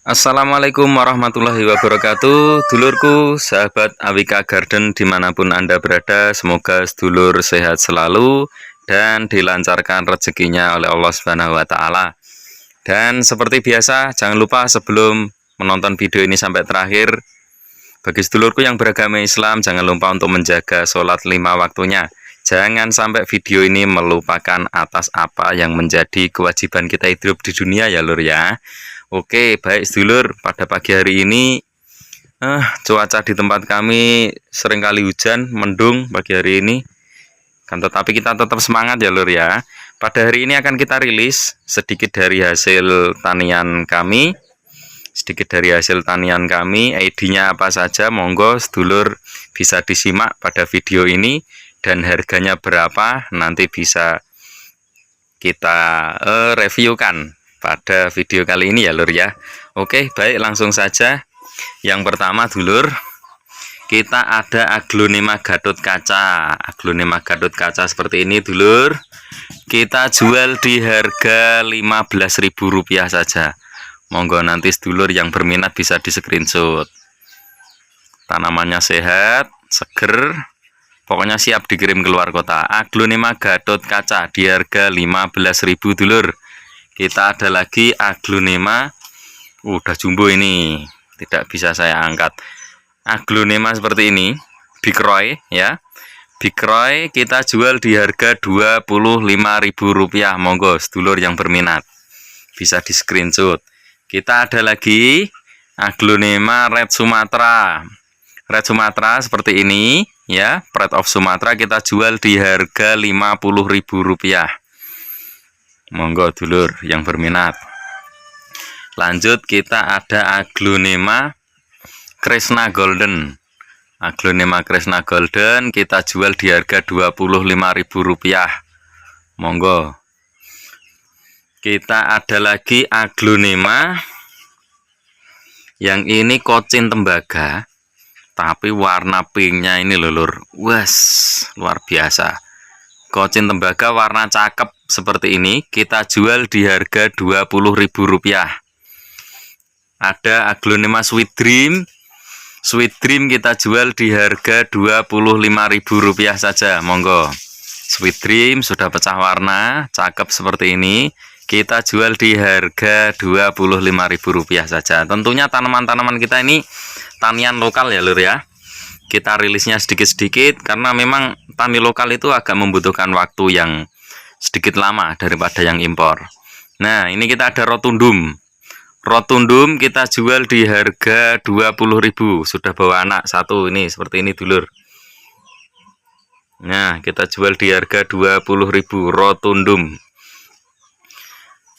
Assalamualaikum warahmatullahi wabarakatuh. Dulurku, sahabat Awika Garden dimanapun Anda berada, semoga sedulur sehat selalu dan dilancarkan rezekinya oleh Allah Subhanahu wa Ta'ala. Dan seperti biasa, jangan lupa sebelum menonton video ini sampai terakhir, bagi sedulurku yang beragama Islam, jangan lupa untuk menjaga sholat 5 waktunya. Jangan sampai video ini melupakan atas apa yang menjadi kewajiban kita hidup di dunia ya lur ya. Oke, baik sedulur, pada pagi hari ini cuaca di tempat kami seringkali hujan, mendung pagi hari ini. Kan tetapi kita tetap semangat ya lur ya. Pada hari ini akan kita rilis sedikit dari hasil tanian kami. ID-nya apa saja, monggo sedulur bisa disimak pada video ini. Dan harganya berapa, nanti bisa kita reviewkan pada video kali ini ya lur ya. Oke, baik, langsung saja. Yang pertama dulur, kita ada Aglonema Gatot Kaca. Aglonema Gatot Kaca seperti ini dulur. Kita jual di harga Rp15.000 saja. Monggo nanti sedulur yang berminat bisa di screenshot. Tanamannya sehat, seger, pokoknya siap dikirim keluar kota. Aglonema Gatot Kaca di harga 15.000 dulur. Kita ada lagi Aglonema, udah jumbo ini, tidak bisa saya angkat. Aglonema seperti ini, Big Roy ya. Big Roy kita jual di harga Rp25.000. Monggo sedulur yang berminat bisa di screenshot. Kita ada lagi Aglonema Red Sumatera. Red Sumatera seperti ini ya, Pride of Sumatera kita jual di harga Rp50.000. Monggo dulur yang berminat. Lanjut kita ada Aglonema Krishna Golden. Aglonema Krishna Golden kita jual di harga Rp25.000. Monggo. Kita ada lagi Aglonema yang ini kocin tembaga, tapi warna pinknya ini lulur, wes luar biasa. Kocin tembaga warna cakep seperti ini kita jual di harga Rp20.000. Ada Aglonema Sweet Dream. Sweet Dream kita jual di harga Rp25.000 saja. Monggo. Sweet Dream sudah pecah warna, cakep seperti ini. Kita jual di harga Rp25.000 saja. Tentunya tanaman-tanaman kita ini tanian lokal ya lur ya. Kita rilisnya sedikit-sedikit karena memang tani lokal itu agak membutuhkan waktu yang sedikit lama daripada yang impor. Nah, ini kita ada Rotundum. Rotundum kita jual di harga Rp20.000. Sudah bawa anak satu ini seperti ini dulur. Nah, kita jual di harga Rp20.000 Rotundum.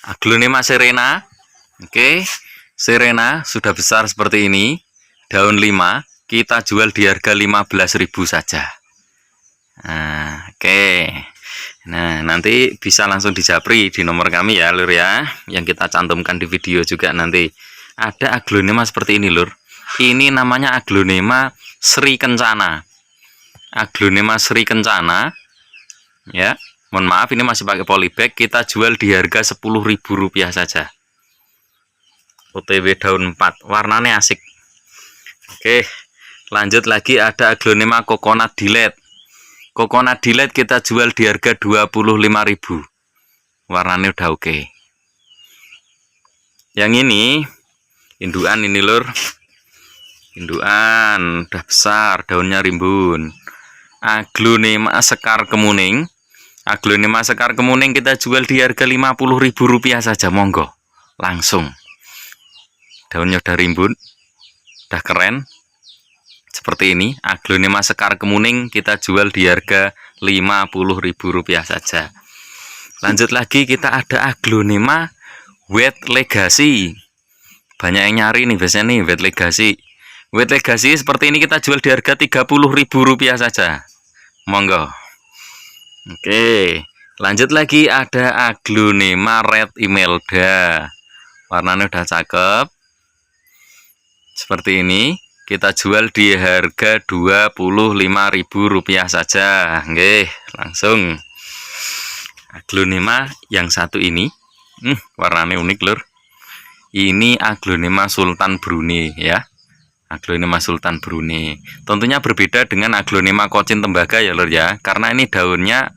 Aglonema Serena. Oke, Serena sudah besar seperti ini. Daun 5 kita jual di harga Rp15.000 saja. Nah, oke. Nah, nanti bisa langsung dijapri di nomor kami ya lur ya, yang kita cantumkan di video juga nanti. Ada Aglonema seperti ini lur. Ini namanya Aglonema Sri Kencana. Aglonema Sri Kencana ya. Mohon maaf ini masih pakai polybag, kita jual di harga Rp10.000 saja. OTW daun 4, warnanya asik. Oke. Lanjut lagi ada Aglonema Coconut Delight. Coconut Delight kita jual di harga Rp25.000. Warnanya udah oke. Yang ini indukan ini lur. Indukan udah besar, daunnya rimbun. Aglonema Sekar Kemuning. Aglonema Sekar Kemuning kita jual di harga Rp50.000 saja. Monggo. Langsung. Daunnya udah rimbun. Udah keren. Seperti ini, Aglonema Sekar Kemuning kita jual di harga Rp50.000 saja. Lanjut lagi kita ada Aglonema Wet Legacy. Banyak yang nyari nih biasanya nih Wet Legacy. Wet Legacy seperti ini kita jual di harga Rp30.000 saja. Monggo. Oke, lanjut lagi ada Aglonema Red Imelda. Warnanya udah cakep. Seperti ini. Kita jual di harga Rp25.000 saja. Oke, langsung. Aglonema yang satu ini, warnanya unik lur. Ini Aglonema Sultan Brunei ya. Aglonema Sultan Brunei. Tentunya berbeda dengan Aglonema Cochin Tembaga ya lur ya. Karena ini daunnya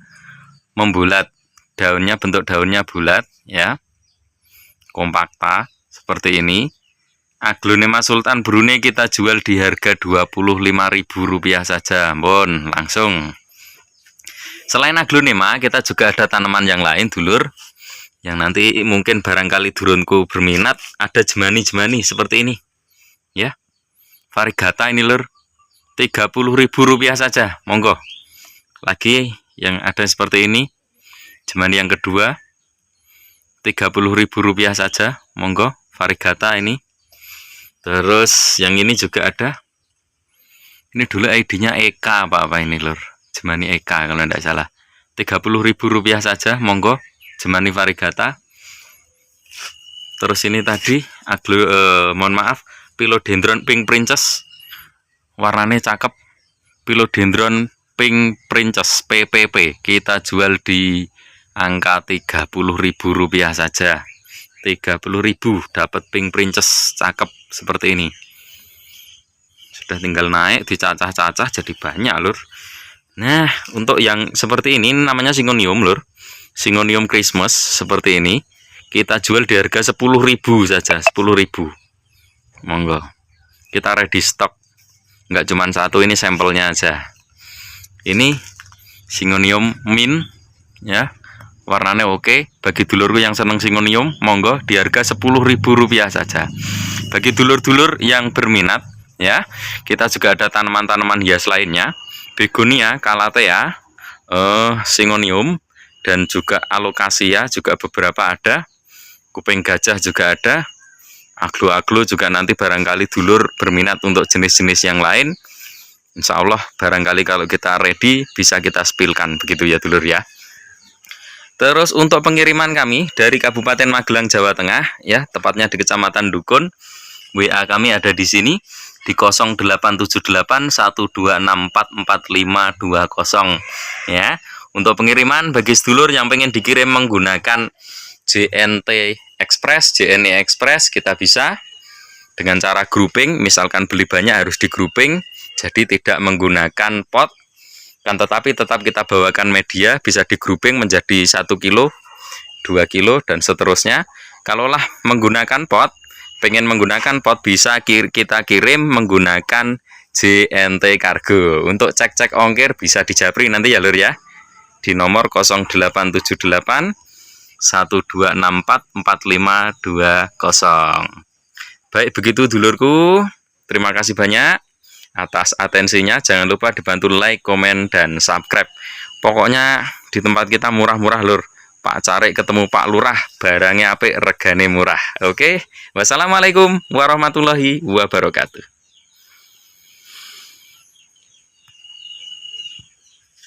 membulat. Bentuk daunnya bulat ya. Kompakta seperti ini. Aglonema Sultan Brunei kita jual di harga Rp25.000 saja. Ampun, langsung. Selain aglonema, kita juga ada tanaman yang lain dulur. Yang nanti mungkin barangkali durunku berminat, ada jemani-jemani seperti ini. Ya. Variegata ini lur. Rp30.000 saja. Monggo. Lagi yang ada seperti ini. Jemani yang kedua. Rp30.000 saja. Monggo. Variegata ini. Terus yang ini juga ada. Ini dulu ID-nya Eka apa ini lur. Jemani Eka kalau tidak salah. Rp30.000 saja. Monggo. Jemani variegata. Terus ini tadi mohon maaf, Philodendron Pink Princess. Warnanya cakep. Philodendron Pink Princess PPP. Kita jual di angka Rp30.000 saja. 30.000 dapat Pink Princess cakep seperti ini. Sudah tinggal naik, dicacah-cacah jadi banyak lur. Nah, untuk yang seperti ini namanya Syngonium lur. Syngonium Christmas seperti ini kita jual di harga 10.000 saja. 10.000. Monggo. Kita ready stock. Enggak cuma satu, ini sampelnya aja. Ini Syngonium mint ya. Warnanya oke. Bagi dulurku yang seneng Syngonium, monggo di harga Rp10.000 saja. Bagi dulur-dulur yang berminat ya, kita juga ada tanaman-tanaman hias lainnya. Begonia, Calathea, Syngonium, dan juga Alocasia juga beberapa ada. Kuping gajah juga ada. Aglo-aglo juga nanti barangkali dulur berminat untuk jenis-jenis yang lain. Insya Allah barangkali kalau kita ready bisa kita spillkan begitu ya dulur ya. Terus untuk pengiriman kami dari Kabupaten Magelang Jawa Tengah ya, tepatnya di Kecamatan Dukun. WA kami ada di sini di 0878 12644520 ya. Untuk pengiriman bagi sedulur yang pengen dikirim menggunakan JNT Express, JNE Express, kita bisa dengan cara grouping. Misalkan beli banyak harus di grouping, jadi tidak menggunakan pot, kan tetapi tetap kita bawakan media, bisa di grouping menjadi 1 kilo, 2 kilo, dan seterusnya. Kalaulah menggunakan pot, pengen menggunakan pot, bisa kita kirim menggunakan JNT Kargo. Untuk cek-cek ongkir bisa di Japri nanti ya lur ya, di nomor 0878 12644520. Baik, begitu dulurku. Terima kasih banyak atas atensinya. Jangan lupa dibantu like, komen, dan subscribe. Pokoknya di tempat kita murah-murah lur. Pak cari ketemu Pak Lurah, barangnya apik, regane murah. Oke. Wassalamualaikum warahmatullahi wabarakatuh.